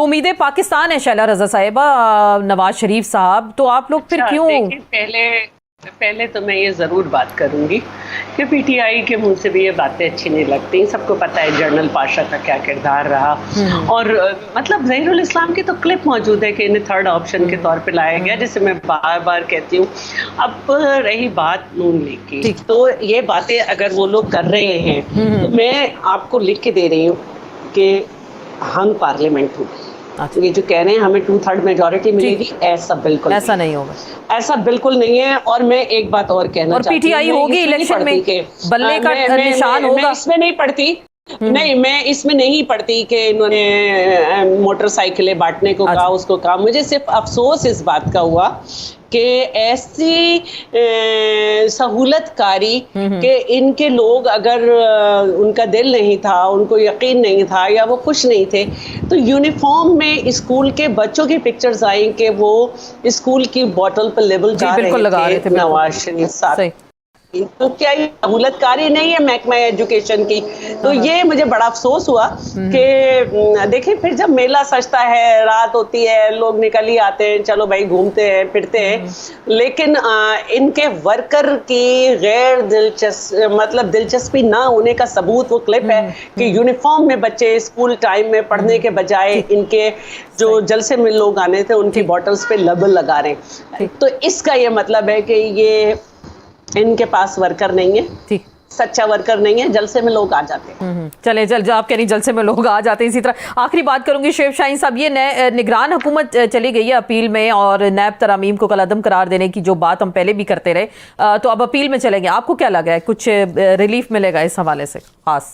تو امیدیں پاکستان ہے شیلا رضا صاحبہ، نواز شریف صاحب، تو آپ لوگ پھر کیوں؟ پہلے تو میں یہ ضرور بات کروں گی کہ پی ٹی آئی کے منہ سے بھی یہ باتیں اچھی نہیں لگتی. سب کو پتہ ہے جنرل پاشا کا کیا کردار رہا، اور مطلب ظہیر الاسلام کی تو کلپ موجود ہے کہ انہیں تھرڈ آپشن کے طور پہ لایا گیا، جسے میں بار بار کہتی ہوں. اب رہی بات نون لیگ کی، تو یہ باتیں اگر وہ لوگ کر رہے ہیں تو میں آپ کو لکھ کے دے رہی ہوں کہ ہم پارلیمنٹ ہوں. یہ جو کہہ رہے ہیں ہمیں 2/3 میجورٹی ملے گی، ایسا بالکل ایسا نہیں ہوگا، ایسا بالکل نہیں ہے. اور میں ایک بات اور کہنا اور پی ٹی آئی ہوگی الیکشن میں بلے کا نشان ہوگا. میں اس میں نہیں پڑھتی، نہیں میں اس میں نہیں پڑھتی کہ انہوں نے موٹر سائیکلیں بانٹنے کو کہا، اس کو کہا. مجھے صرف افسوس اس بات کا ہوا کہ ایسی سہولت کاری کہ ان کے لوگ اگر ان کا دل نہیں تھا، ان کو یقین نہیں تھا یا وہ خوش نہیں تھے، تو یونیفارم میں اسکول کے بچوں کی پکچرز آئیں کہ وہ اسکول کی بوٹل پر لیبل جا رہے تھے نواز شریف صاحب. تو کیا یہ سہولت کاری نہیں ہے محکمہ ایجوکیشن کی؟ تو یہ مجھے بڑا افسوس ہوا کہ دیکھیں پھر جب میلہ سجتا ہے، رات ہوتی ہے، لوگ نکل ہی آتے ہیں، چلو بھائی گھومتے ہیں پھرتے ہیں، لیکن ان کے ورکر کی غیر دلچسپی نہ ہونے کا ثبوت وہ کلپ ہے کہ یونیفارم میں بچے اسکول ٹائم میں پڑھنے کے بجائے ان کے جو جلسے میں لوگ آنے تھے ان کی بوٹلز پہ لیبل لگا رہے ہیں. تو اس کا یہ مطلب ہے کہ یہ ان کے پاس ورکر نہیں ہے، سچا ورکر نہیں ہے، جلسے میں لوگ آ جاتے ہیں. چلیں آپ کہہ رہی جلسے میں لوگ آ جاتے ہیں. اسی طرح آخری بات کروں گی شیف شاہین صاحب، یہ نگران حکومت چلی گئی ہے اپیل میں اور نیب ترامیم کو کالعدم قرار دینے کی جو بات ہم پہلے بھی کرتے رہے، تو اب اپیل میں چلیں گے. آپ کو کیا لگا ہے کچھ ریلیف ملے گا اس حوالے سے خاص؟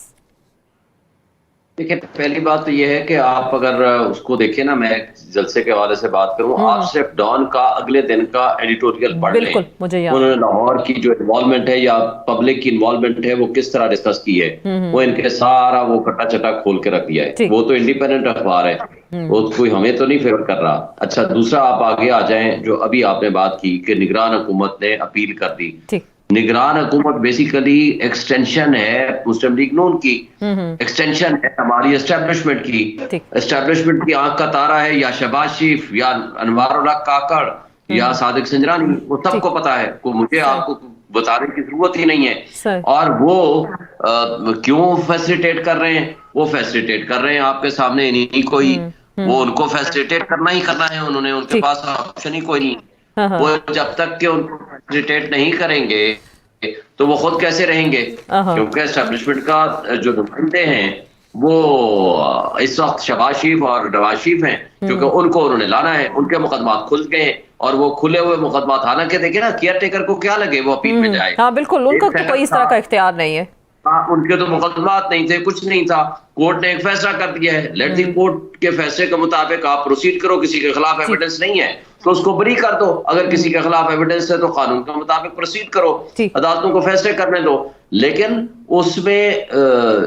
دیکھیں پہلی بات تو یہ ہے کہ آپ اگر اس کو دیکھیں نا، میں جلسے کے حوالے سے بات کروں، آپ صرف ڈان کا اگلے دن کا ایڈیٹوریل پڑھ لیں. انہوں نے لاہور کی جو انوالومنٹ ہے یا پبلک کی انوالومنٹ ہے وہ کس طرح ڈسکس کی ہے، وہ ان کے سارا وہ کٹا چٹا کھول کے رکھ دیا ہے. وہ تو انڈیپینڈنٹ اخبار ہے، وہ کوئی ہمیں تو نہیں فیور کر رہا. اچھا دوسرا آپ آگے آ جائیں، جو ابھی آپ نے بات کی کہ نگران حکومت نے اپیل کر دی. نگران حکومت بیسیکلی ایکسٹینشن ہے مسلم لیگ نون کی، ایکسٹینشن ہے ہماری اسٹیبلشمنٹ کی. اسٹیبلشمنٹ کی آنکھ کا تارا ہے یا شہباز شریف یا انوار اللہ کاکڑ یا صادق سنجرانی، وہ سب کو پتا ہے، مجھے آپ کو بتانے کی ضرورت ہی نہیں ہے. اور وہ کیوں فیسیلیٹیٹ کر رہے ہیں؟ وہ فیسیلیٹیٹ کر رہے ہیں آپ کے سامنے نہیں کوئی، وہ ان کو فیسیلیٹیٹ کرنا ہی کرنا ہے، انہوں نے ان کے پاس آپشن ہی کوئی نہیں. وہ جب تک کہ ان کو فیسیلیٹیٹ نہیں کریں گے تو وہ خود کیسے رہیں گے؟ کیونکہ اسٹیبلشمنٹ کا جو نمائندے ہیں وہ اس وقت شہباز شریف اور نواز شریف ہیں، کیونکہ ان کو انہوں نے لانا ہے. ان کے مقدمات کھل گئے ہیں اور وہ کھلے ہوئے مقدمات، حالانکہ دیکھیں نا کیئر ٹیکر کو کیا لگے وہ اپیل میں جائے. ہاں بالکل، ان کو کوئی اس طرح کا اختیار نہیں ہے، ان کے تو مقدمات نہیں تھے، کچھ نہیں تھا. کورٹ نے ایک فیصلہ کر دیا ہے، لیٹ دی کورٹ کے فیصلے کے مطابق آپ پروسیڈ کرو. کسی کے خلاف ایویڈنس نہیں ہے تو اس کو بری کر دو، اگر کسی کے خلاف ایویڈنس ہے تو قانون کے مطابق پروسیڈ کرو، عدالتوں کو فیصلے کرنے دو. لیکن اس میں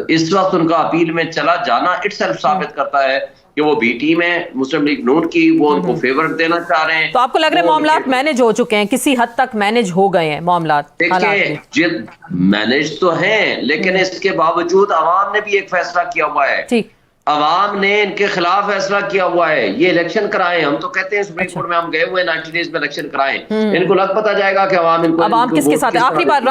اس وقت ان کا اپیل میں چلا جانا اٹ سیلف ثابت کرتا ہے کہ وہ بی ٹیم ہے مسلم لیگ نون کی، وہ ان کو فیور دینا چاہ رہے ہیں. تو آپ کو لگ رہا ہے معاملات مینج ہو چکے ہیں، کسی حد تک مینج ہو گئے ہیں معاملات؟ دیکھیں مینج تو ہیں، لیکن اس کے باوجود عوام نے بھی ایک فیصلہ کیا ہوا ہے. عوام نے ان کے خلاف فیصلہ کیا ہوا ہے. یہ الیکشن کرائیں، ہم تو کہتے ہیں سپریم کورٹ میں ہم گئے ہوئے 90 ڈیز میں الیکشن کرائیں. ان کو لگ پتا جائے گا کہ عوام ان کو عوام کس کے ساتھ. آخری بار